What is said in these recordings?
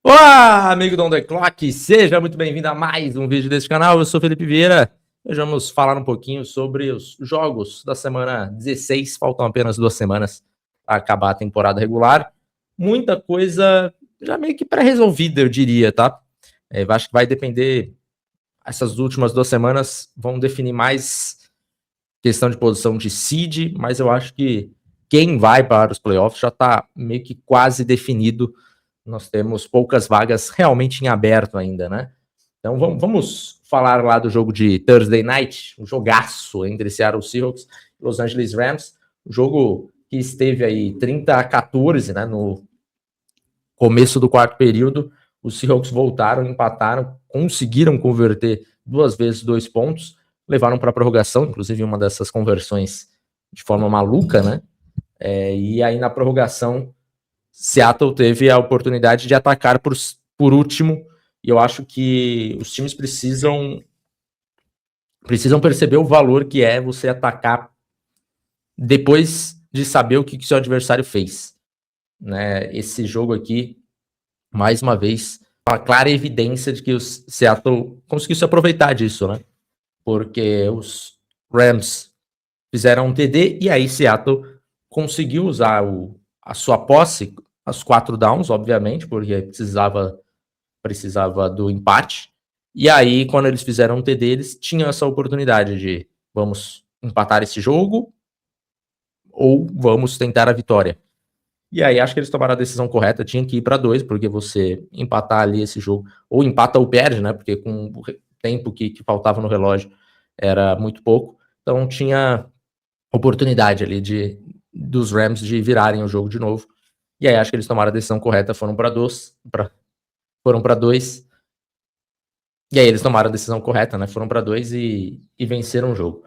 Olá, amigo do On The Clock, seja muito bem-vindo a mais um vídeo desse canal. Eu sou Felipe Vieira. Hoje vamos falar um pouquinho sobre os jogos da semana 16. Faltam apenas 2 semanas para acabar a temporada regular. Muita coisa já meio que pré-resolvida, eu diria, tá? Acho que vai depender. Essas últimas 2 semanas vão definir mais questão de posição de seed, mas eu acho que quem vai para os playoffs já está meio que quase definido. Nós temos poucas vagas realmente em aberto ainda, né? Então vamos falar lá do jogo de Thursday Night, um jogaço entre Seattle Seahawks e Los Angeles Rams, um jogo que esteve aí 30-14, né, no começo do quarto período. Os Seahawks voltaram, empataram, conseguiram converter 2 vezes 2 pontos, levaram para a prorrogação, inclusive uma dessas conversões de forma maluca, né? E aí na prorrogação Seattle teve a oportunidade de atacar por último, e eu acho que os times precisam perceber o valor que é você atacar depois de saber o que seu adversário fez. Né? Esse jogo aqui, mais uma vez, uma clara evidência de que o Seattle conseguiu se aproveitar disso, né? Porque os Rams fizeram um TD e aí Seattle conseguiu usar a sua posse, as 4 downs, obviamente, porque precisava do empate. E aí, quando eles fizeram um TD, eles tinham essa oportunidade de vamos empatar esse jogo ou vamos tentar a vitória. E aí, acho que eles tomaram a decisão correta, tinha que ir para 2, porque você empatar ali esse jogo, ou empata ou perde, né? Porque com o tempo que faltava no relógio era muito pouco. Então, tinha oportunidade ali dos Rams de virarem o jogo de novo. E aí, acho que eles tomaram a decisão correta, foram para 2. E aí eles tomaram a decisão correta, né? Foram para 2 e venceram o jogo.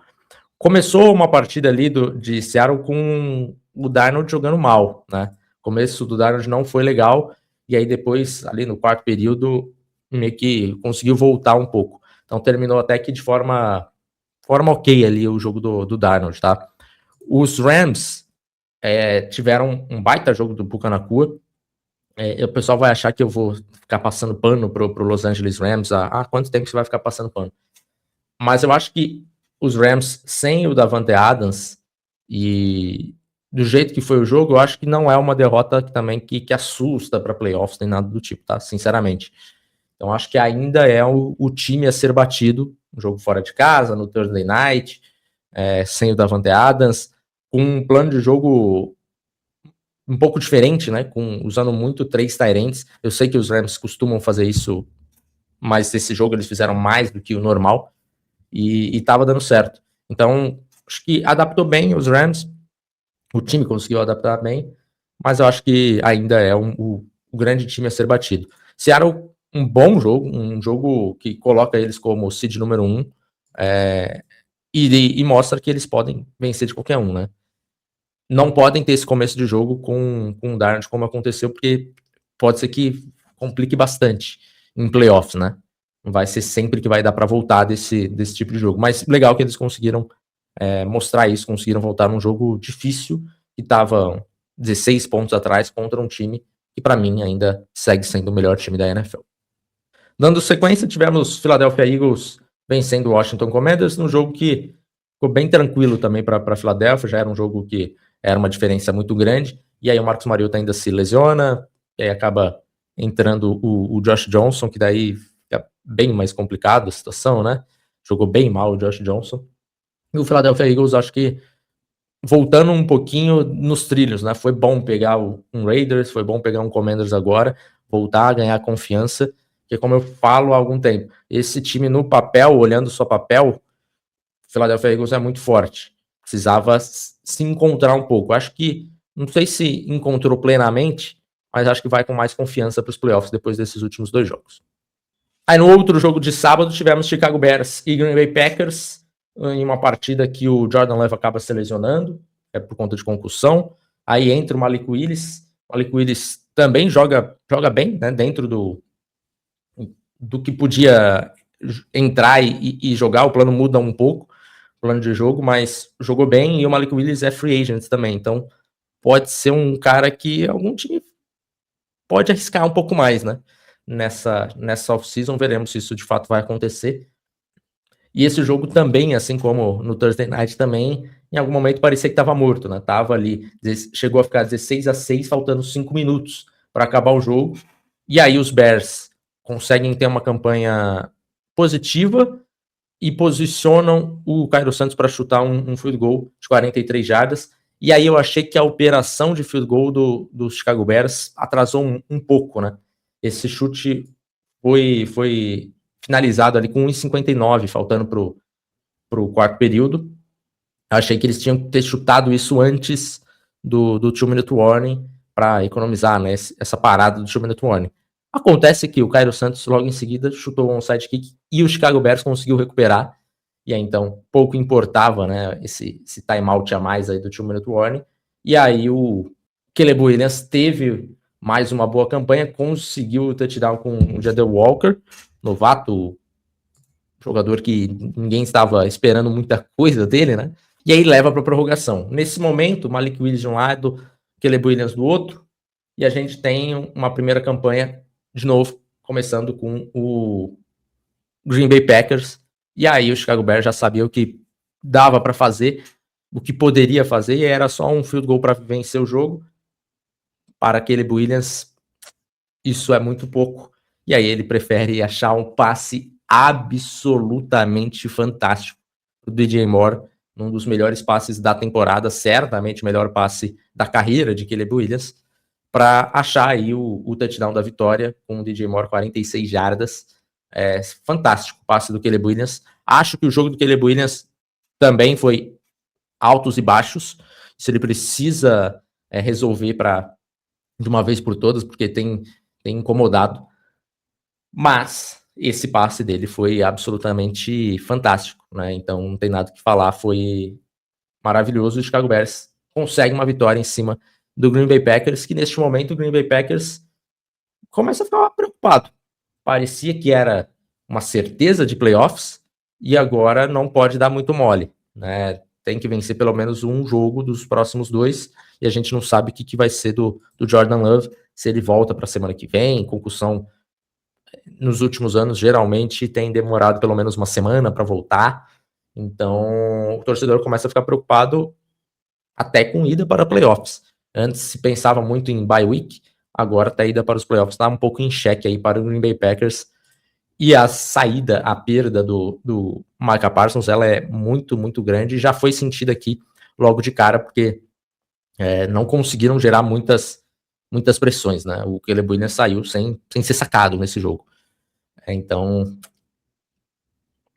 Começou uma partida ali de Seattle com o Darnold jogando mal, né? O começo do Darnold não foi legal, e aí depois, ali no quarto período, meio que conseguiu voltar um pouco. Então terminou até que de forma ok ali o jogo do Darnold, tá? Os Rams tiveram um baita jogo do Puka Nacua. O pessoal vai achar que eu vou ficar passando pano pro Los Angeles Rams. Quanto tempo você vai ficar passando pano? Mas eu acho que os Rams, sem o Davante Adams e do jeito que foi o jogo, eu acho que não é uma derrota que assusta para playoffs, nem nada do tipo, tá? Sinceramente. Então acho que ainda é o time a ser batido, um jogo fora de casa, no Thursday Night, sem o Davante Adams, com um plano de jogo um pouco diferente, né? Usando muito 3 tight ends. Eu sei que os Rams costumam fazer isso, mas esse jogo eles fizeram mais do que o normal e tava dando certo. Então, acho que adaptou bem os Rams, o time conseguiu adaptar bem, mas eu acho que ainda é o grande time a ser batido. Seattle, um bom jogo, um jogo que coloca eles como seed número 1, e mostra que eles podem vencer de qualquer um, né? Não podem ter esse começo de jogo com o Darnold como aconteceu, porque pode ser que complique bastante em playoffs, né? Não vai ser sempre que vai dar para voltar desse tipo de jogo. Mas legal que eles conseguiram mostrar isso, conseguiram voltar num jogo difícil, que estava 16 pontos atrás contra um time que para mim ainda segue sendo o melhor time da NFL. Dando sequência, tivemos Philadelphia Eagles vencendo o Washington Commanders, num jogo que ficou bem tranquilo também para Philadelphia, já era um jogo que era uma diferença muito grande, e aí o Marcus Mariota ainda se lesiona, e aí acaba entrando o Josh Johnson, que daí fica bem mais complicado a situação, né? Jogou bem mal o Josh Johnson. E o Philadelphia Eagles, acho que voltando um pouquinho nos trilhos, né? Foi bom pegar um Raiders, foi bom pegar um Commanders agora, voltar a ganhar confiança, porque como eu falo há algum tempo, esse time no papel, olhando só papel, Philadelphia Eagles é muito forte. Precisava se encontrar um pouco. Acho que, não sei se encontrou plenamente, mas acho que vai com mais confiança para os playoffs depois desses últimos 2 jogos. Aí no outro jogo de sábado tivemos Chicago Bears e Green Bay Packers, em uma partida que o Jordan Love acaba se lesionando, por conta de concussão. Aí entra o Malik Willis. O Malik Willis também joga bem, né, dentro do que podia entrar e jogar. O plano muda um pouco, o plano de jogo, mas jogou bem, e o Malik Willis é free agent também, então pode ser um cara que algum time pode arriscar um pouco mais, né? nessa off-season, veremos se isso de fato vai acontecer. E esse jogo também, assim como no Thursday Night também, em algum momento parecia que estava morto, né? Tava ali, chegou a ficar 16-6, faltando 5 minutos para acabar o jogo. E aí os Bears conseguem ter uma campanha positiva e posicionam o Cairo Santos para chutar um field goal de 43 jardas. E aí eu achei que a operação de field goal do Chicago Bears atrasou um pouco, né? Esse chute foi finalizado ali com 1,59, faltando pro quarto período. Eu achei que eles tinham que ter chutado isso antes do 2-minute warning para economizar, né, essa parada do 2-minute warning. Acontece que o Cairo Santos logo em seguida chutou um onside kick e o Chicago Bears conseguiu recuperar. E aí então pouco importava, né, esse timeout a mais aí do 2-minute warning. E aí o Caleb Williams teve mais uma boa campanha, conseguiu o touchdown com o Jadel Walker, novato, jogador que ninguém estava esperando muita coisa dele, né? E aí leva para a prorrogação. Nesse momento, Malik Willis de um lado, Caleb Williams do outro, e a gente tem uma primeira campanha, de novo, começando com o Green Bay Packers, e aí o Chicago Bears já sabia o que dava para fazer, o que poderia fazer, e era só um field goal para vencer o jogo. Para Caleb Williams, isso é muito pouco, e aí ele prefere achar um passe absolutamente fantástico do DJ Moore, num dos melhores passes da temporada, certamente o melhor passe da carreira de Caleb Williams, para achar aí o touchdown da vitória com o DJ Moore, 46 jardas. Fantástico o passe do Caleb Williams. Acho que o jogo do Caleb Williams também foi altos e baixos. Isso ele precisa resolver de uma vez por todas, porque tem incomodado. Mas esse passe dele foi absolutamente fantástico, né? Então não tem nada que falar, foi maravilhoso. O Chicago Bears consegue uma vitória em cima do Green Bay Packers, que neste momento o Green Bay Packers começa a ficar preocupado. Parecia que era uma certeza de playoffs e agora não pode dar muito mole, né? Tem que vencer pelo menos um jogo dos próximos 2 e a gente não sabe o que vai ser do Jordan Love, se ele volta para a semana que vem. Concussão nos últimos anos geralmente tem demorado pelo menos uma semana para voltar, então o torcedor começa a ficar preocupado até com ida para playoffs. Antes se pensava muito em bye week, agora até a ida para os playoffs está um pouco em xeque aí para o Green Bay Packers. E a saída, a perda do Micah Parsons, ela é muito, muito grande, já foi sentida aqui logo de cara, porque não conseguiram gerar muitas pressões, né? O Caleb Williams saiu sem ser sacado nesse jogo. Então,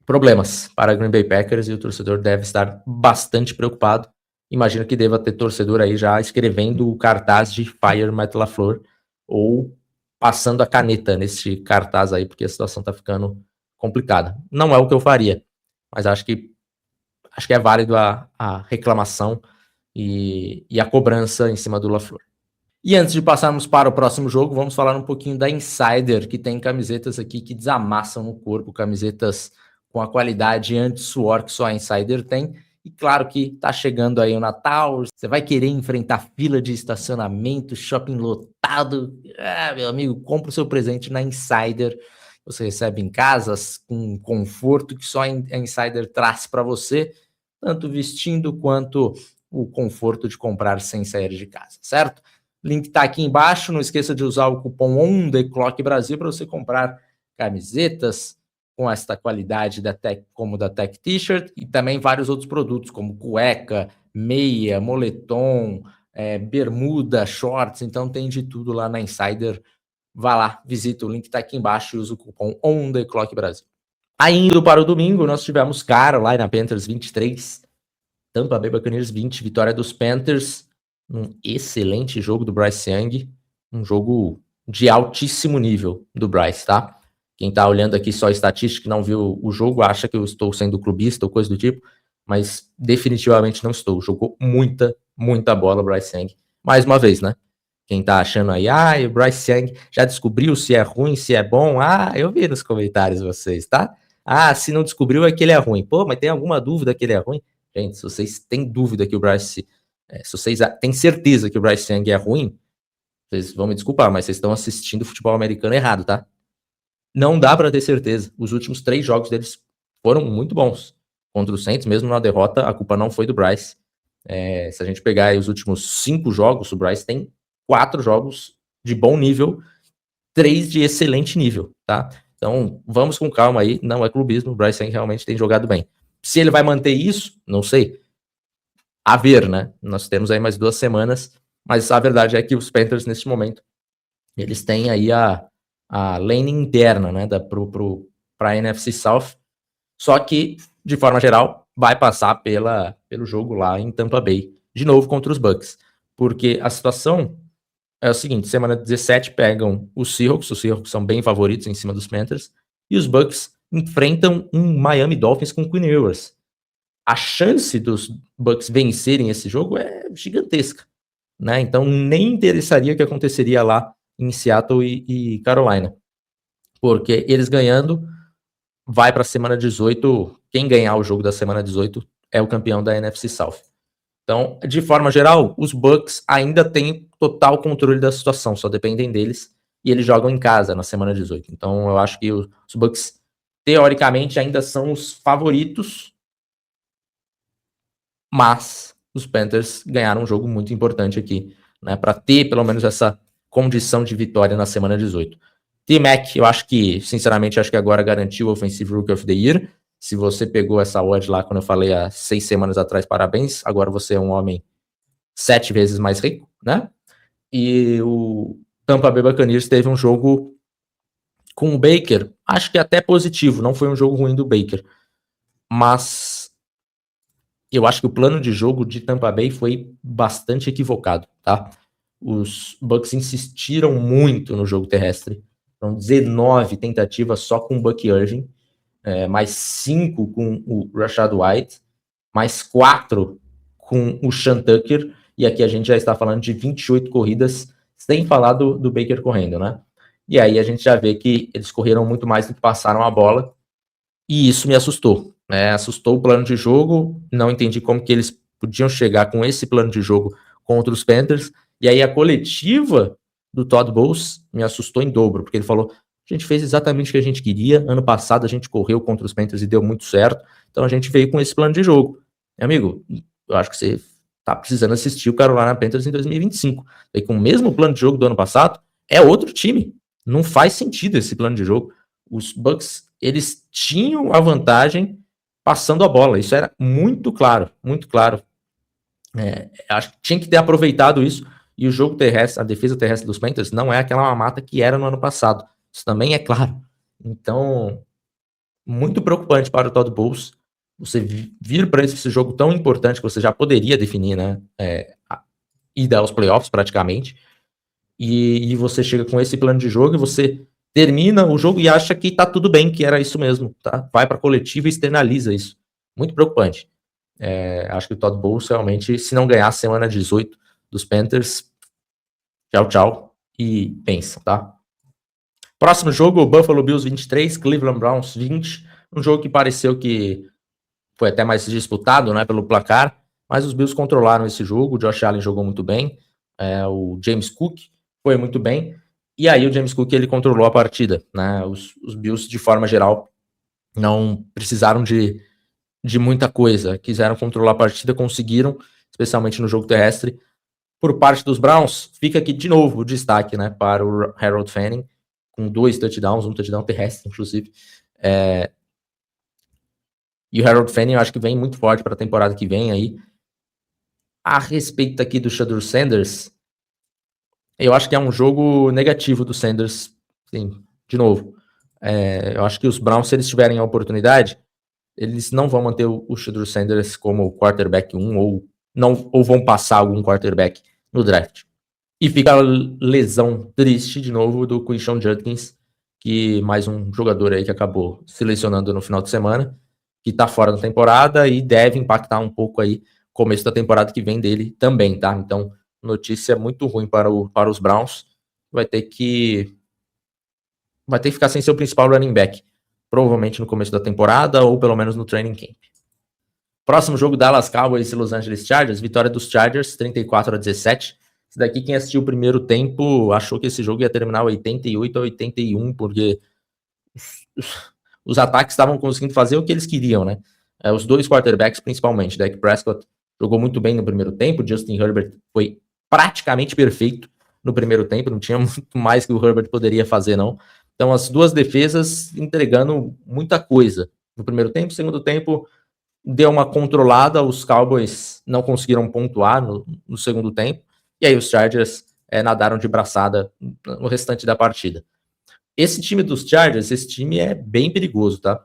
problemas para a Green Bay Packers, e o torcedor deve estar bastante preocupado. Imagino que deva ter torcedor aí já escrevendo o cartaz de Fire Matt LaFleur, ou passando a caneta nesse cartaz aí, porque a situação tá ficando complicada. Não é o que eu faria, mas acho que é válido a reclamação e a cobrança em cima do LaFleur. E antes de passarmos para o próximo jogo, vamos falar um pouquinho da Insider, que tem camisetas aqui que desamassam no corpo, camisetas com a qualidade anti-suor que só a Insider tem. E claro que tá chegando aí o Natal, você vai querer enfrentar fila de estacionamento, shopping lotado. Meu amigo, compra o seu presente na Insider. Você recebe em casa com conforto que só a Insider traz para você, tanto vestindo quanto o conforto de comprar sem sair de casa, certo? Link tá aqui embaixo, não esqueça de usar o cupom ONTheClockBrasil para você comprar camisetas com esta qualidade da Tech, como da Tech T-shirt, e também vários outros produtos, como cueca, meia, moletom, bermuda, shorts. Então tem de tudo lá na Insider. Vá lá, visita, o link tá aqui embaixo e usa o cupom ONTheClockBrasil. Indo para o domingo, nós tivemos Carolina Panthers 23, Tampa Bay Buccaneers 20, vitória dos Panthers. Um excelente jogo do Bryce Young, um jogo de altíssimo nível do Bryce, tá? Quem tá olhando aqui só estatística e não viu o jogo, acha que eu estou sendo clubista ou coisa do tipo, mas definitivamente não estou. Jogou muita bola o Bryce Young. Mais uma vez, né? Quem tá achando aí, o Bryce Young já descobriu se é ruim, se é bom. Eu vi nos comentários vocês, tá? Se não descobriu é que ele é ruim. Pô, mas tem alguma dúvida que ele é ruim? Gente, se vocês têm dúvida que o Bryce... se vocês têm certeza que o Bryce Young é ruim, vocês vão me desculpar, mas vocês estão assistindo futebol americano errado, tá? não dá para ter certeza. Os últimos 3 jogos deles foram muito bons. Contra o Saints, mesmo na derrota, a culpa não foi do Bryce. Se a gente pegar aí os últimos 5 jogos, o Bryce tem 4 jogos de bom nível, 3 de excelente nível, tá? Então, vamos com calma aí, não é clubismo, o Bryce realmente tem jogado bem. Se ele vai manter isso, não sei. A ver, né? Nós temos aí mais 2 semanas, mas a verdade é que os Panthers, nesse momento, eles têm aí a lane interna, né, para a NFC South, só que, de forma geral, vai passar pelo jogo lá em Tampa Bay, de novo contra os Bucks, porque a situação é o seguinte: semana 17 pegam os Seahawks são bem favoritos em cima dos Panthers, e os Bucks enfrentam um Miami Dolphins com Quinn Ewers. A chance dos Bucks vencerem esse jogo é gigantesca, né? Então nem interessaria o que aconteceria lá em Seattle e Carolina, porque eles ganhando, vai para a semana 18, quem ganhar o jogo da semana 18 é o campeão da NFC South. Então, de forma geral, os Bucks ainda têm total controle da situação, só dependem deles, e eles jogam em casa na semana 18. Então, eu acho que os Bucks, teoricamente, ainda são os favoritos, mas os Panthers ganharam um jogo muito importante aqui, né, para ter pelo menos essa condição de vitória na semana 18. T-Mac, eu acho que, sinceramente, acho que agora garantiu o Offensive Rookie of the Year. Se você pegou essa odd lá quando eu falei há 6 semanas atrás, parabéns. Agora você é um homem 7 vezes mais rico, né? E o Tampa Bay Buccaneers teve um jogo com o Baker, acho que até positivo, não foi um jogo ruim do Baker, mas eu acho que o plano de jogo de Tampa Bay foi bastante equivocado, tá? Os Bucks insistiram muito no jogo terrestre, foram 19 tentativas só com o Buck Irving, mais 5 com o Rashad White, mais 4 com o Sean Tucker, e aqui a gente já está falando de 28 corridas, sem falar do Baker correndo, né? E aí a gente já vê que eles correram muito mais do que passaram a bola, e isso me assustou, né? Assustou o plano de jogo, não entendi como que eles podiam chegar com esse plano de jogo contra os Panthers, e aí a coletiva do Todd Bowles me assustou em dobro, porque ele falou: a gente fez exatamente o que a gente queria, ano passado a gente correu contra os Panthers e deu muito certo, então a gente veio com esse plano de jogo. Meu amigo, eu acho que você tá precisando assistir o Carolina Panthers em 2025. E com o mesmo plano de jogo do ano passado, é outro time. Não faz sentido esse plano de jogo. Os Bucks, eles tinham a vantagem passando a bola. Isso era muito claro, muito claro. Acho que tinha que ter aproveitado isso. E o jogo terrestre, a defesa terrestre dos Panthers não é aquela mamata que era no ano passado. Isso também é claro. Então, muito preocupante para o Todd Bowles você vir para esse jogo tão importante que você já poderia definir, né? Ir aos playoffs praticamente. E você chega com esse plano de jogo e você termina o jogo e acha que tá tudo bem, que era isso mesmo, tá? Vai para a coletiva e externaliza isso. Muito preocupante. Acho que o Todd Bowles realmente, se não ganhar a semana 18 dos Panthers, tchau, tchau, e pensa, tá? Próximo jogo, Buffalo Bills 23, Cleveland Browns 20, um jogo que pareceu que foi até mais disputado, né, pelo placar, mas os Bills controlaram esse jogo, o Josh Allen jogou muito bem, o James Cook foi muito bem, e aí o James Cook ele controlou a partida, né, os Bills de forma geral não precisaram de muita coisa, quiseram controlar a partida, conseguiram, especialmente no jogo terrestre. Por parte dos Browns, fica aqui de novo o destaque, né, para o Harold Fanning, com 2 touchdowns, um touchdown terrestre, inclusive. E o Harold Fanning, eu acho que vem muito forte para a temporada que vem aí. A respeito aqui do Shedeur Sanders, eu acho que é um jogo negativo do Sanders, sim, de novo. Eu acho que os Browns, se eles tiverem a oportunidade, eles não vão manter o Shedeur Sanders como quarterback 1 ou vão passar algum quarterback no draft. E fica a lesão triste de novo do Quinshon Judkins, que mais um jogador aí que acabou selecionando no final de semana, que tá fora da temporada e deve impactar um pouco aí o começo da temporada que vem dele também, tá? Então, notícia muito ruim para os Browns. Vai ter que ficar sem seu principal running back, provavelmente no começo da temporada ou pelo menos no training camp. Próximo jogo, Dallas Cowboys e Los Angeles Chargers, vitória dos Chargers, 34-17. Esse daqui, quem assistiu o primeiro tempo, achou que esse jogo ia terminar 88-81, porque os ataques estavam conseguindo fazer o que eles queriam, né? Os dois quarterbacks, principalmente. Dak Prescott jogou muito bem no primeiro tempo, Justin Herbert foi praticamente perfeito no primeiro tempo, não tinha muito mais que o Herbert poderia fazer, não. Então, as duas defesas entregando muita coisa no primeiro tempo. Segundo tempo, deu uma controlada, os Cowboys não conseguiram pontuar no segundo tempo, e aí os Chargers nadaram de braçada no restante da partida. Esse time dos Chargers, esse time é bem perigoso, tá?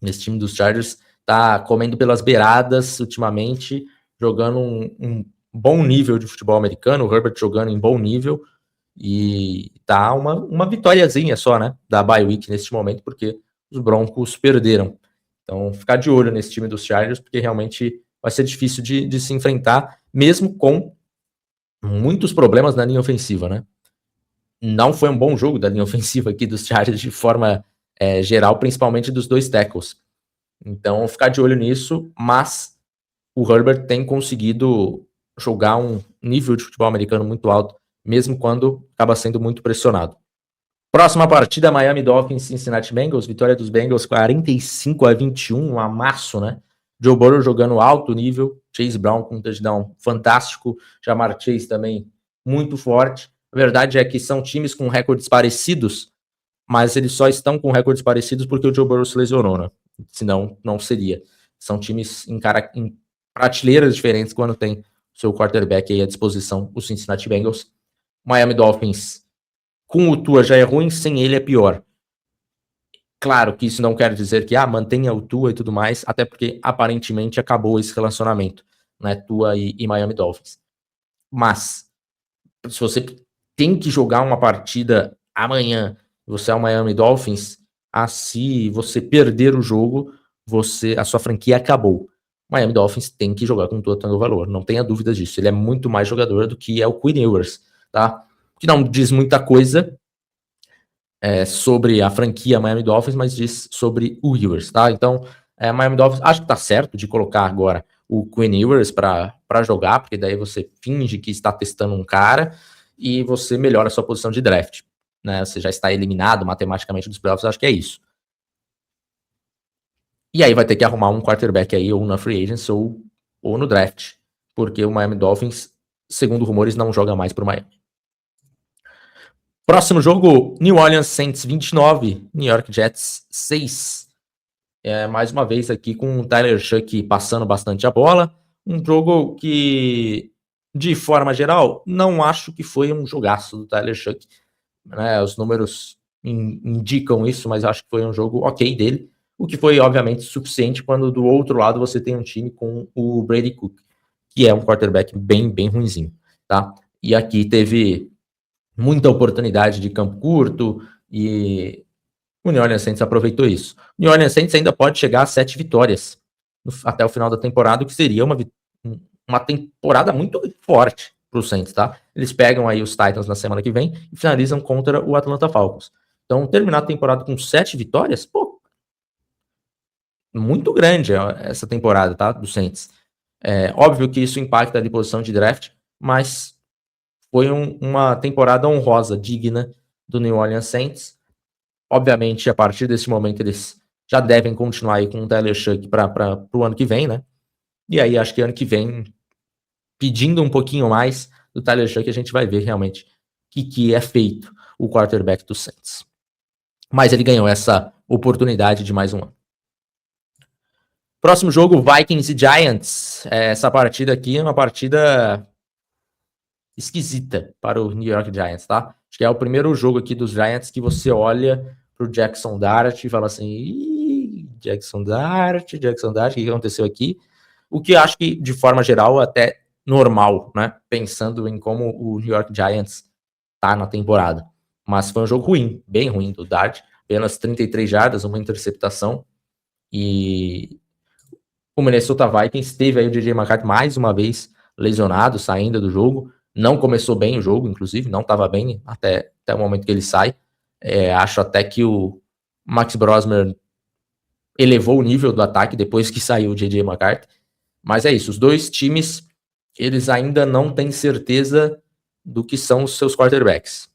Esse time dos Chargers tá comendo pelas beiradas ultimamente, jogando um bom nível de futebol americano, o Herbert jogando em bom nível, e tá uma vitóriazinha só, né, da bye week neste momento, porque os Broncos perderam. Então, ficar de olho nesse time dos Chargers, porque realmente vai ser difícil de se enfrentar, mesmo com muitos problemas na linha ofensiva, né? Não foi um bom jogo da linha ofensiva aqui dos Chargers de forma geral, principalmente dos dois tackles. Então, ficar de olho nisso, mas o Herbert tem conseguido jogar um nível de futebol americano muito alto, mesmo quando acaba sendo muito pressionado. Próxima partida, Miami Dolphins, Cincinnati Bengals, vitória dos Bengals 45-21, um amasso, né? Joe Burrow jogando alto nível, Chase Brown com um touchdown fantástico, Ja'Marr Chase também muito forte. A verdade é que são times com recordes parecidos, mas eles só estão com recordes parecidos porque o Joe Burrow se lesionou, né? Senão, não seria. São times em prateleiras diferentes quando tem seu quarterback aí à disposição, o Cincinnati Bengals. Miami Dolphins, com o Tua já é ruim, sem ele é pior. Claro que isso não quer dizer que mantenha o Tua e tudo mais, até porque aparentemente acabou esse relacionamento, né? Tua e Miami Dolphins. Mas, se você tem que jogar uma partida amanhã, você é o Miami Dolphins, se você perder o jogo, a sua franquia acabou. Miami Dolphins tem que jogar com o Tua Tagovailoa, não tenha dúvida disso. Ele é muito mais jogador do que é o Quinn Ewers, tá? Que não diz muita coisa sobre a franquia Miami Dolphins, mas diz sobre o Ewers, tá? Então, Miami Dolphins, acho que tá certo de colocar agora o Quinn Ewers para jogar, porque daí você finge que está testando um cara e você melhora a sua posição de draft, né? Você já está eliminado matematicamente dos playoffs, acho que é isso. E aí vai ter que arrumar um quarterback aí, ou na free agency, ou no draft, porque o Miami Dolphins, segundo rumores, não joga mais pro Miami. Próximo jogo, New Orleans Saints 29, New York Jets 6. Mais uma vez aqui com o Tyler Shough passando bastante a bola. Um jogo que, de forma geral, não acho que foi um jogaço do Tyler Shough, né? Os números indicam isso, mas acho que foi um jogo ok dele. O que foi, obviamente, suficiente quando do outro lado você tem um time com o Brady Cook, que é um quarterback bem, bem ruinzinho, tá? E aqui teve muita oportunidade de campo curto e o New Orleans Saints aproveitou isso. O New Orleans Saints ainda pode chegar a 7 vitórias até o final da temporada, o que seria uma temporada muito forte para os Saints, tá? Eles pegam aí os Titans na semana que vem e finalizam contra o Atlanta Falcons. Então, terminar a temporada com 7 vitórias, pô, muito grande essa temporada, tá? Do Saints. Óbvio que isso impacta a posição de draft, mas foi uma temporada honrosa, digna do New Orleans Saints. Obviamente, a partir desse momento, eles já devem continuar aí com o Tyler Shough para o ano que vem, né? E aí, acho que ano que vem, pedindo um pouquinho mais do Tyler Shough, a gente vai ver realmente o que é feito o quarterback do Saints. Mas ele ganhou essa oportunidade de mais um ano. Próximo jogo, Vikings e Giants. Essa partida aqui é uma partida esquisita para o New York Giants, tá? Acho que é o primeiro jogo aqui dos Giants que você olha pro Jackson Dart e fala assim, Jackson Dart, o que aconteceu aqui? O que eu acho que, de forma geral, até normal, né? Pensando em como o New York Giants tá na temporada. Mas foi um jogo ruim, bem ruim do Dart. Apenas 33 jardas, uma interceptação. E o Minnesota Vikings teve aí o DJ McCarthy mais uma vez lesionado, saindo do jogo. Não começou bem o jogo, inclusive, não estava bem até o momento que ele sai. Acho até que o Max Brosmer elevou o nível do ataque depois que saiu o J.J. McCarthy. Mas é isso, os dois times, eles ainda não têm certeza do que são os seus quarterbacks.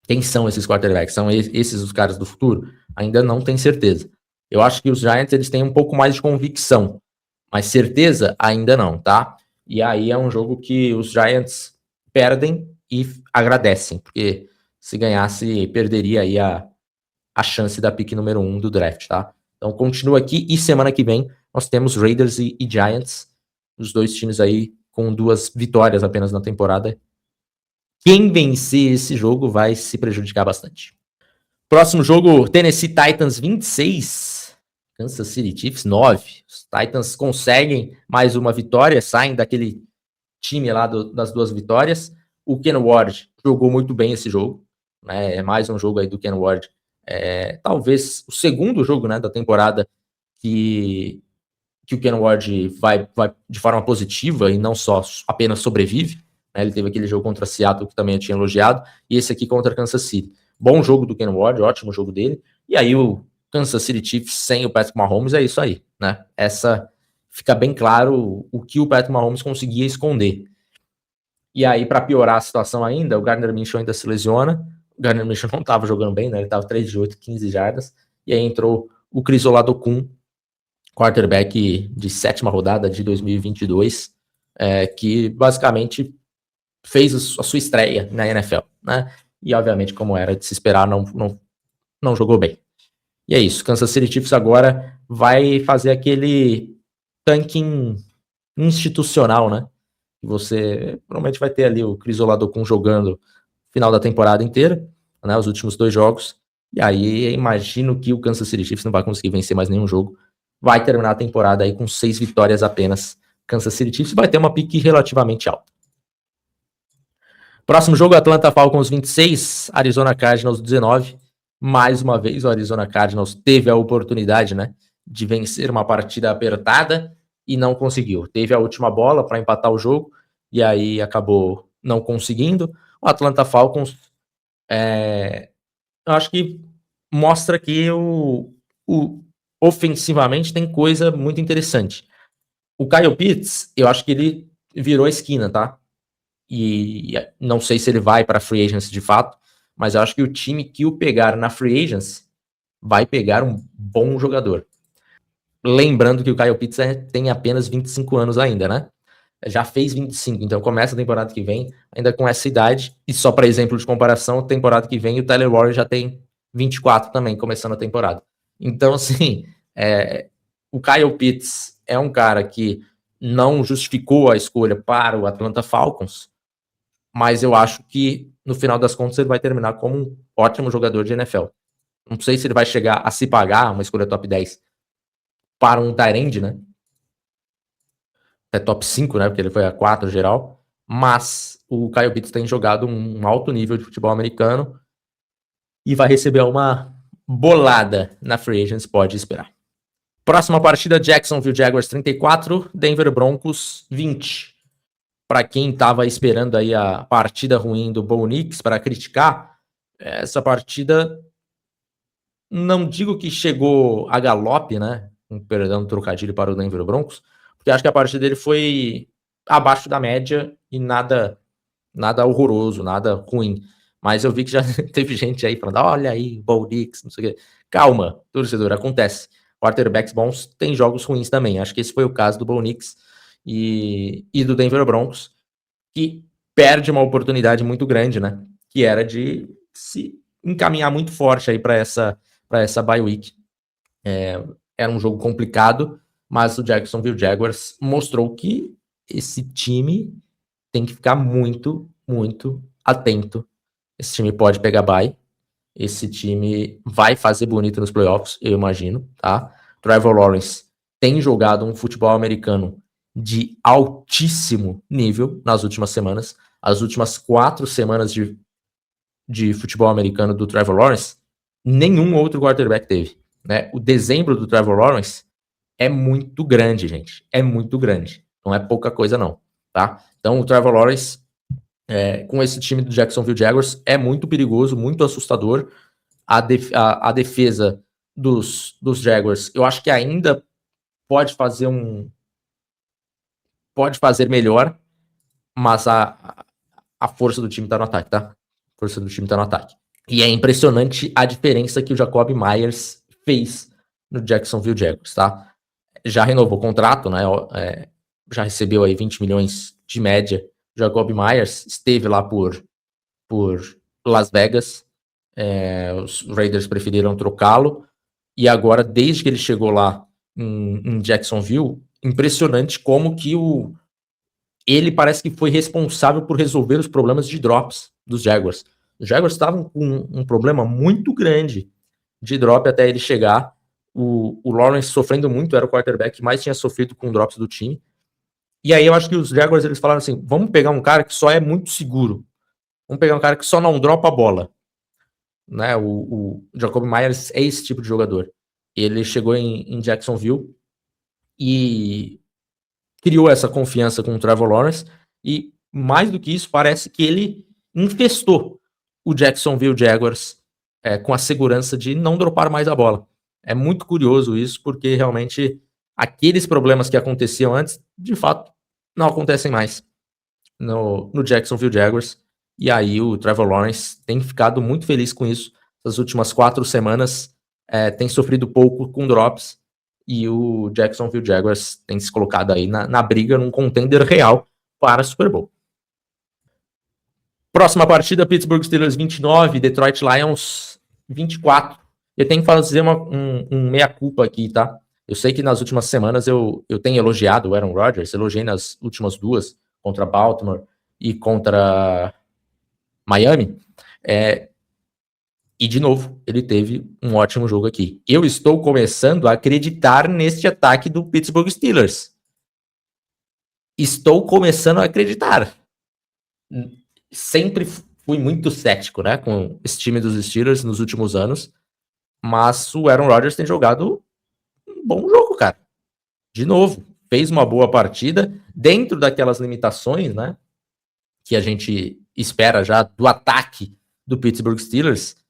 Quem são esses quarterbacks? São esses os caras do futuro? Ainda não tem certeza. Eu acho que os Giants eles têm um pouco mais de convicção, mas certeza ainda não, tá? E aí é um jogo que os Giants perdem e agradecem, porque se ganhasse, perderia aí a chance da pick número 1 do draft, tá? Então continua aqui e semana que vem nós temos Raiders e Giants, os dois times aí com 2 vitórias apenas na temporada. Quem vencer esse jogo vai se prejudicar bastante. Próximo jogo, Tennessee Titans 26, Kansas City Chiefs 9. Os Titans conseguem mais uma vitória, saem daquele time lá das 2 vitórias. O Ken Ward jogou muito bem esse jogo, né? É mais um jogo aí do Ken Ward. Talvez o segundo jogo, né, da temporada que o Ken Ward vai de forma positiva e não só apenas sobrevive. Né? Ele teve aquele jogo contra Seattle que também eu tinha elogiado, e esse aqui contra Kansas City. Bom jogo do Ken Ward, ótimo jogo dele. E aí o Kansas City Chiefs sem o Patrick Mahomes é isso aí, né? Essa fica bem claro o que o Patrick Mahomes conseguia esconder. E aí, para piorar a situação ainda, o Gardner Minshew ainda se lesiona. O Gardner Minshew não estava jogando bem, né? Ele estava 3 de 8, 15 jardas. E aí entrou o Chris Olave, quarterback de 7ª rodada de 2022, que basicamente fez a sua estreia na NFL, né? E obviamente, como era de se esperar, não jogou bem. E é isso, Kansas City Chiefs agora vai fazer aquele tanking institucional, né? Você provavelmente vai ter ali o Chris Olave jogando final da temporada inteira, né? Os últimos 2 jogos. E aí imagino que o Kansas City Chiefs não vai conseguir vencer mais nenhum jogo. Vai terminar a temporada aí com 6 vitórias apenas. Kansas City Chiefs vai ter uma pique relativamente alta. Próximo jogo, Atlanta Falcons 26, Arizona Cardinals 19. Mais uma vez o Arizona Cardinals teve a oportunidade, né, de vencer uma partida apertada e não conseguiu. Teve a última bola para empatar o jogo e aí acabou não conseguindo. O Atlanta Falcons, eu acho que mostra que ofensivamente tem coisa muito interessante. O Kyle Pitts, eu acho que ele virou a esquina, tá? E não sei se ele vai para free agency de fato, mas eu acho que o time que o pegar na free agency vai pegar um bom jogador. Lembrando que o Kyle Pitts tem apenas 25 anos ainda, né? Já fez 25, então começa a temporada que vem ainda com essa idade. E só para exemplo de comparação, temporada que vem o Tyler Warren já tem 24 também, começando a temporada. Então, assim, o Kyle Pitts é um cara que não justificou a escolha para o Atlanta Falcons, mas eu acho que, no final das contas, ele vai terminar como um ótimo jogador de NFL. Não sei se ele vai chegar a se pagar uma escolha top 10 para um tight end, né? É top 5, né? Porque ele foi a 4 geral. Mas o Kyle Pitts tem jogado um alto nível de futebol americano e vai receber uma bolada na free agents, pode esperar. Próxima partida, Jacksonville Jaguars 34, Denver Broncos 20. Para quem estava esperando aí a partida ruim do Bo Nix para criticar, essa partida não digo que chegou a galope, né? Perdão, trocadilho para o Denver Broncos, porque acho que a partida dele foi abaixo da média e nada horroroso, nada ruim. Mas eu vi que já teve gente aí falando, olha aí, Bo Nix, não sei o quê. Calma, torcedor, acontece. Quarterbacks bons têm jogos ruins também. Acho que esse foi o caso do Bo Nix e do Denver Broncos, que perde uma oportunidade muito grande, né? Que era de se encaminhar muito forte aí para essa bye week. Era um jogo complicado, mas o Jacksonville Jaguars mostrou que esse time tem que ficar muito, muito atento. Esse time pode pegar bye. Esse time vai fazer bonito nos playoffs, eu imagino, tá? Trevor Lawrence tem jogado um futebol americano de altíssimo nível nas últimas semanas. As últimas 4 semanas de futebol americano do Trevor Lawrence, nenhum outro quarterback teve. Né? O dezembro do Trevor Lawrence é muito grande, gente. É muito grande. Não é pouca coisa, não. Tá? Então, o Trevor Lawrence, com esse time do Jacksonville Jaguars, é muito perigoso, muito assustador. A defesa dos Jaguars, eu acho que ainda pode fazer melhor, mas a força do time tá no ataque, tá? A força do time tá no ataque. E é impressionante a diferença que o Jacoby Myers fez no Jacksonville Jaguars, tá? Já renovou o contrato, né? Já recebeu aí 20 milhões de média. Jacoby Myers esteve lá por Las Vegas. Os Raiders preferiram trocá-lo. E agora, desde que ele chegou lá em Jacksonville, impressionante como que ele parece que foi responsável por resolver os problemas de drops dos Jaguars. Os Jaguars estavam com um problema muito grande de drop até ele chegar. O Lawrence sofrendo muito, era o quarterback que mais tinha sofrido com drops do time. E aí eu acho que os Jaguars eles falaram assim: vamos pegar um cara que só é muito seguro. Vamos pegar um cara que só não dropa a bola. Né? O Jacoby Myers é esse tipo de jogador. Ele chegou em Jacksonville e criou essa confiança com o Trevor Lawrence, e mais do que isso, parece que ele infestou o Jacksonville Jaguars com a segurança de não dropar mais a bola. É muito curioso isso, porque realmente aqueles problemas que aconteciam antes, de fato, não acontecem mais no Jacksonville Jaguars, e aí o Trevor Lawrence tem ficado muito feliz com isso. Essas últimas 4 semanas tem sofrido pouco com drops, e o Jacksonville Jaguars tem se colocado aí na briga, num contender real para Super Bowl. Próxima partida, Pittsburgh Steelers 29, Detroit Lions 24. Eu tenho que fazer um meia-culpa aqui, tá? Eu sei que nas últimas semanas eu tenho elogiado o Aaron Rodgers, elogiei nas últimas 2, contra Baltimore e contra Miami. E, de novo, ele teve um ótimo jogo aqui. Eu estou começando a acreditar neste ataque do Pittsburgh Steelers. Estou começando a acreditar. Sempre fui muito cético, né, com esse time dos Steelers nos últimos anos. Mas o Aaron Rodgers tem jogado um bom jogo, cara. De novo, fez uma boa partida dentro daquelas limitações, né, que a gente espera já do ataque do Pittsburgh Steelers.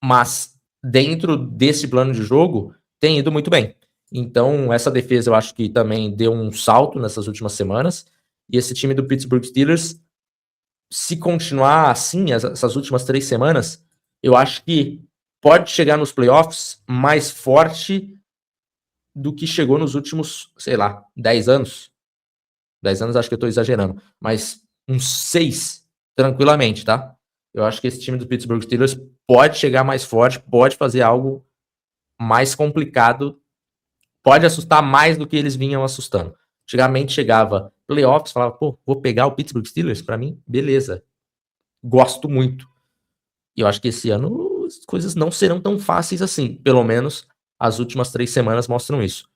Mas dentro desse plano de jogo tem ido muito bem. Então essa defesa eu acho que também deu um salto nessas últimas semanas, e esse time do Pittsburgh Steelers, se continuar assim essas últimas 3 semanas, eu acho que pode chegar nos playoffs mais forte do que chegou nos últimos, sei lá, 10 anos. 10 anos acho que eu tô exagerando, mas uns 6 tranquilamente, tá? Eu acho que esse time do Pittsburgh Steelers pode chegar mais forte, pode fazer algo mais complicado, pode assustar mais do que eles vinham assustando. Antigamente chegava playoffs, falava, pô, vou pegar o Pittsburgh Steelers, pra mim, beleza. Gosto muito. E eu acho que esse ano as coisas não serão tão fáceis assim. Pelo menos as últimas 3 semanas mostram isso.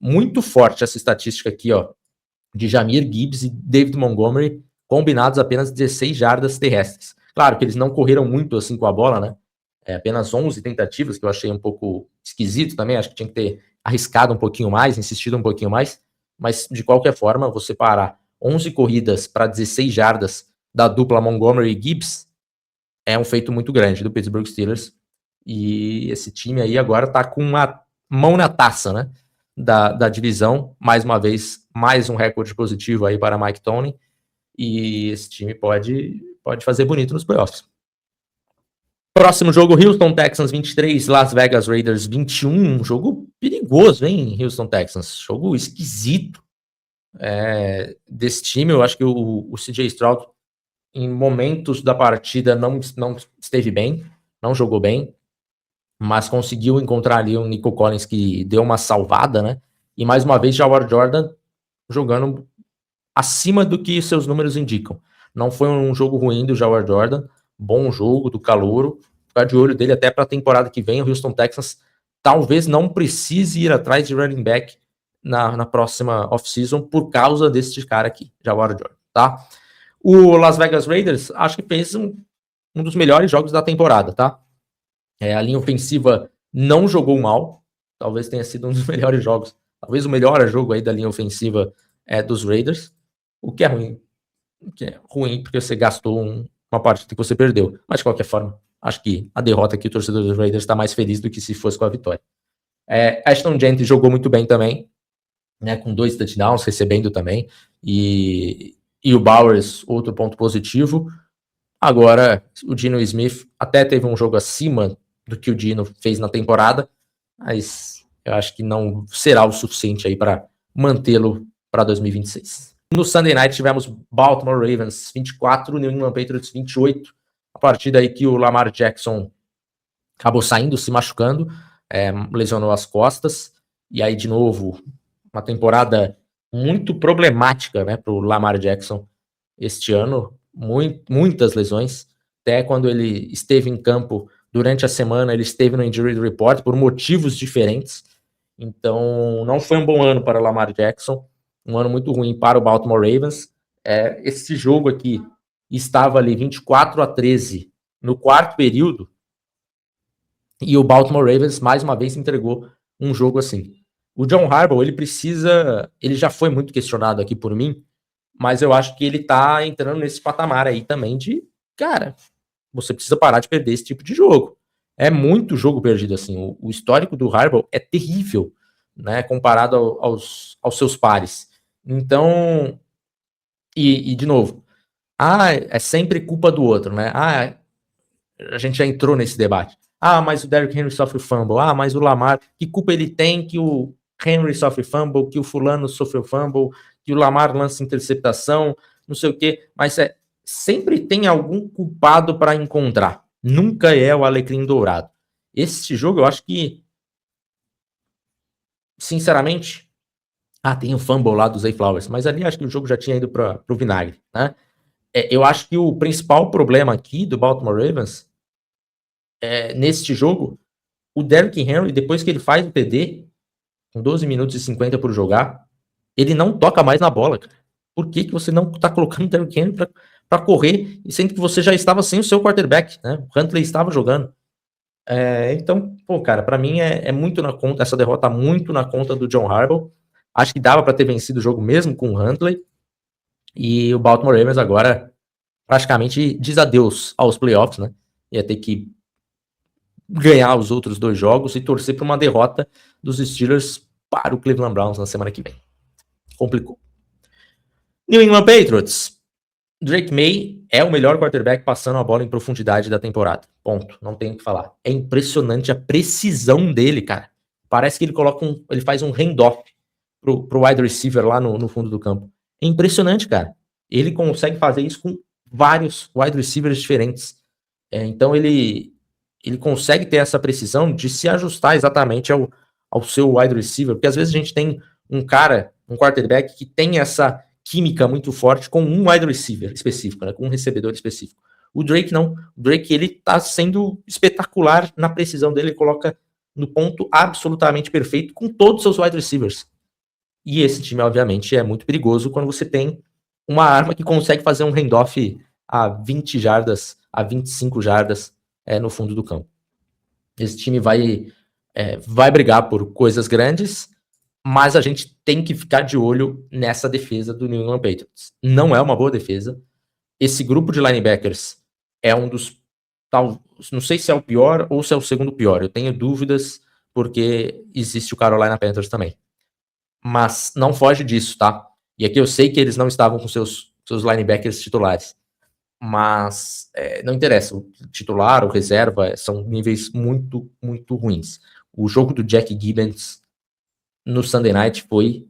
Muito forte essa estatística aqui, ó, de Jahmyr Gibbs e David Montgomery, combinados apenas 16 jardas terrestres. Claro que eles não correram muito assim com a bola, né? Apenas 11 tentativas, que eu achei um pouco esquisito também. Acho que tinha que ter arriscado um pouquinho mais, insistido um pouquinho mais. Mas, de qualquer forma, você parar 11 corridas para 16 jardas da dupla Montgomery e Gibbs é um feito muito grande do Pittsburgh Steelers. E esse time aí agora tá com uma mão na taça, né? Da divisão. Mais uma vez, mais um recorde positivo aí para Mike Tomlin. E esse time pode fazer bonito nos playoffs. Próximo jogo, Houston Texans 23, Las Vegas Raiders 21. Jogo perigoso, hein, Houston Texans? Jogo esquisito desse time. Eu acho que o CJ Stroud, em momentos da partida, não esteve bem, não jogou bem, mas conseguiu encontrar ali um Nico Collins que deu uma salvada, né? E mais uma vez, Jawar Jordan jogando acima do que seus números indicam. Não foi um jogo ruim do Jawar Jordan, bom jogo do calouro. Ficar de olho dele até para a temporada que vem. O Houston Texans talvez não precise ir atrás de running back na próxima off-season por causa desse cara aqui, Jawar Jordan, tá? O Las Vegas Raiders acho que fez um dos melhores jogos da temporada, tá? A linha ofensiva não jogou mal, talvez tenha sido um dos melhores jogos, talvez o melhor jogo aí da linha ofensiva dos Raiders, o que é ruim. Porque você gastou uma partida que você perdeu, mas de qualquer forma, acho que a derrota aqui, o torcedor dos Raiders está mais feliz do que se fosse com a vitória. Ashton Jeanty jogou muito bem também, né, com 2 touchdowns, recebendo também, e o Bowers, outro ponto positivo. Agora, o Geno Smith até teve um jogo acima do que o Geno fez na temporada, mas eu acho que não será o suficiente aí para mantê-lo para 2026. No Sunday Night tivemos Baltimore Ravens 24, New England Patriots 28, a partida aí que o Lamar Jackson acabou saindo, se machucando, lesionou as costas, e aí de novo uma temporada muito problemática, né, para o Lamar Jackson este ano, muitas lesões, até quando ele esteve em campo durante a semana, ele esteve no Injury Report por motivos diferentes, então não foi um bom ano para o Lamar Jackson, um ano muito ruim para o Baltimore Ravens. Esse jogo aqui estava ali 24-13 no quarto período, e o Baltimore Ravens mais uma vez entregou um jogo assim. O John Harbaugh, ele já foi muito questionado aqui por mim, mas eu acho que ele tá entrando nesse patamar aí também de, cara, você precisa parar de perder esse tipo de jogo. É muito jogo perdido, assim. O histórico do Harbaugh é terrível, né, comparado aos seus pares. Então, de novo, é sempre culpa do outro, né? A gente já entrou nesse debate. Mas o Derrick Henry sofre fumble. Mas o Lamar, que culpa ele tem que o Henry sofre fumble, que o fulano sofreu fumble, que o Lamar lança interceptação, não sei o quê. Mas sempre tem algum culpado para encontrar. Nunca é o alecrim dourado. Esse jogo, eu acho que, sinceramente, tem o fumble lá do Zay Flowers, mas ali acho que o jogo já tinha ido para o vinagre, né? Eu acho que o principal problema aqui do Baltimore Ravens neste jogo, o Derrick Henry, depois que ele faz o TD, com 12 minutos e 50 por jogar, ele não toca mais na bola, cara. Por que você não tá colocando o Derrick Henry pra correr, sendo que você já estava sem o seu quarterback, né? O Huntley estava jogando. Então, pô, cara, pra mim é muito na conta, essa derrota muito na conta do John Harbaugh. Acho que dava pra ter vencido o jogo mesmo com o Huntley. E o Baltimore Ravens agora praticamente diz adeus aos playoffs, né? Ia ter que ganhar os outros 2 jogos e torcer para uma derrota dos Steelers para o Cleveland Browns na semana que vem. Complicou. New England Patriots. Drake May é o melhor quarterback passando a bola em profundidade da temporada. Ponto. Não tem o que falar. É impressionante a precisão dele, cara. Parece que ele faz um handoff pro wide receiver lá no fundo do campo. É impressionante, cara. Ele consegue fazer isso com vários wide receivers diferentes. Então ele consegue ter essa precisão de se ajustar exatamente ao seu wide receiver, porque às vezes a gente tem um quarterback que tem essa química muito forte com um wide receiver específico, né, com um recebedor específico. O Drake não. O Drake, ele tá sendo espetacular na precisão dele, ele coloca no ponto absolutamente perfeito com todos os seus wide receivers. E esse time, obviamente, é muito perigoso quando você tem uma arma que consegue fazer um handoff a 20 jardas, a 25 jardas no fundo do campo. Esse time vai brigar por coisas grandes, mas a gente tem que ficar de olho nessa defesa do New England Patriots. Não é uma boa defesa. Esse grupo de linebackers é um dos... não sei se é o pior ou se é o segundo pior. Eu tenho dúvidas porque existe o Carolina Panthers também. Mas não foge disso, tá? E aqui eu sei que eles não estavam com seus linebackers titulares. Mas não interessa, o titular ou reserva são níveis muito, muito ruins. O jogo do Jack Gibbons no Sunday Night foi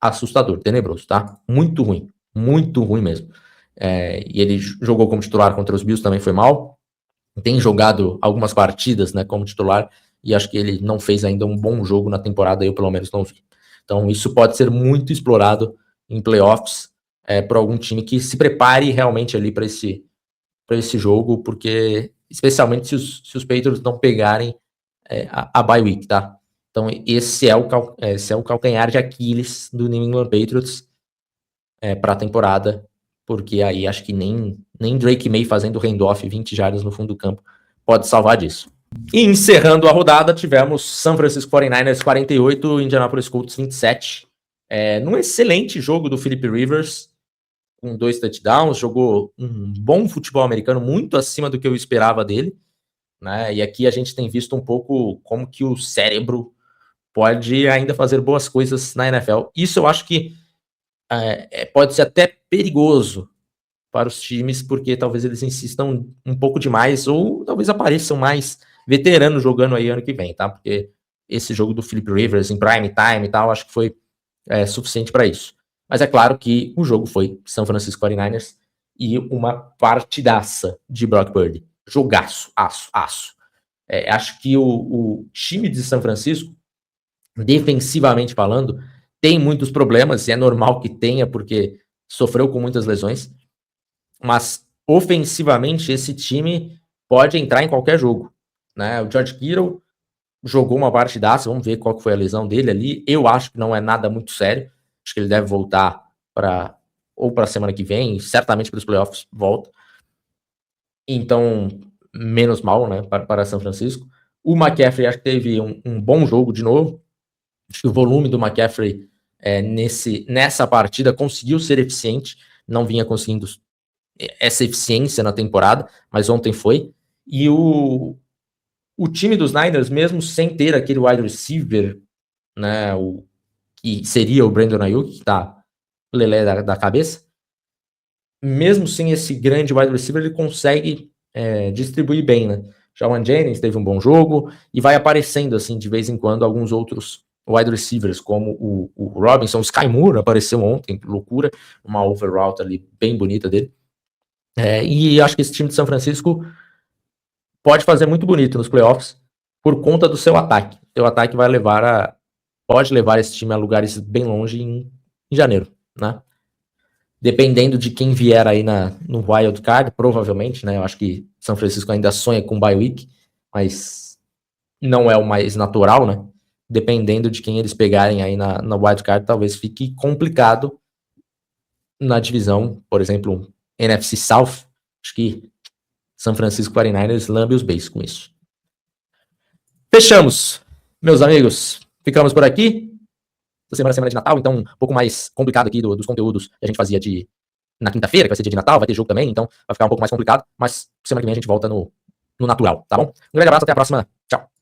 assustador, tenebroso, tá? Muito ruim mesmo. E ele jogou como titular contra os Bills, também foi mal. Tem jogado algumas partidas, né, como titular, e acho que ele não fez ainda um bom jogo na temporada, eu pelo menos não vi. Então isso pode ser muito explorado em playoffs, por algum time que se prepare realmente ali para esse jogo, porque especialmente se os Patriots não pegarem a bye week, tá? Então esse é o calcanhar de Aquiles do New England Patriots para a temporada, porque aí acho que nem Drake May fazendo handoff 20 jardas no fundo do campo pode salvar disso. E encerrando a rodada, tivemos San Francisco 49ers 48, Indianapolis Colts 27. Num excelente jogo do Philip Rivers, com 2 touchdowns, jogou um bom futebol americano, muito acima do que eu esperava dele, né? E aqui a gente tem visto um pouco como que o cérebro pode ainda fazer boas coisas na NFL. Isso eu acho que pode ser até perigoso para os times, porque talvez eles insistam um pouco demais, ou talvez apareçam mais veteranos jogando aí ano que vem, tá? Porque esse jogo do Philip Rivers em prime time e tal, acho que foi suficiente para isso. Mas é claro que o jogo foi São Francisco 49ers e uma partidaça de Brock Purdy. Jogaço, aço. Acho que o time de São Francisco, defensivamente falando, tem muitos problemas, e é normal que tenha, porque sofreu com muitas lesões, mas ofensivamente esse time pode entrar em qualquer jogo, né? O George Kittle jogou uma partidaça, vamos ver qual que foi a lesão dele ali. Eu acho que não é nada muito sério, acho que ele deve voltar para a semana que vem, certamente para os playoffs volta. Então, menos mal, né, para São Francisco. O McCaffrey acho que teve um bom jogo de novo. Acho que o volume do McCaffrey nessa partida conseguiu ser eficiente, não vinha conseguindo essa eficiência na temporada, mas ontem foi. E o time dos Niners, mesmo sem ter aquele wide receiver, né, que seria o Brandon Ayuk, que tá lelé da cabeça, mesmo sem esse grande wide receiver, ele consegue distribuir bem, né? Jawan Jennings teve um bom jogo, e vai aparecendo, assim, de vez em quando, alguns outros wide receivers, como o Robinson, o Sky Moore apareceu ontem, loucura, uma overroute ali bem bonita dele. E acho que esse time de São Francisco pode fazer muito bonito nos playoffs por conta do seu ataque. O seu ataque pode levar esse time a lugares bem longe em janeiro, né? Dependendo de quem vier aí no wild card, provavelmente, né? Eu acho que São Francisco ainda sonha com bye week, mas não é o mais natural, né? Dependendo de quem eles pegarem aí na wild card, talvez fique complicado na divisão, por exemplo, NFC South. Acho que São Francisco 49ers lambe os beijos com isso. Fechamos, meus amigos. Ficamos por aqui. Essa semana é semana de Natal, então um pouco mais complicado aqui dos conteúdos que a gente fazia na quinta-feira, que vai ser dia de Natal, vai ter jogo também, então vai ficar um pouco mais complicado, mas semana que vem a gente volta no natural, tá bom? Um grande abraço, até a próxima. Tchau.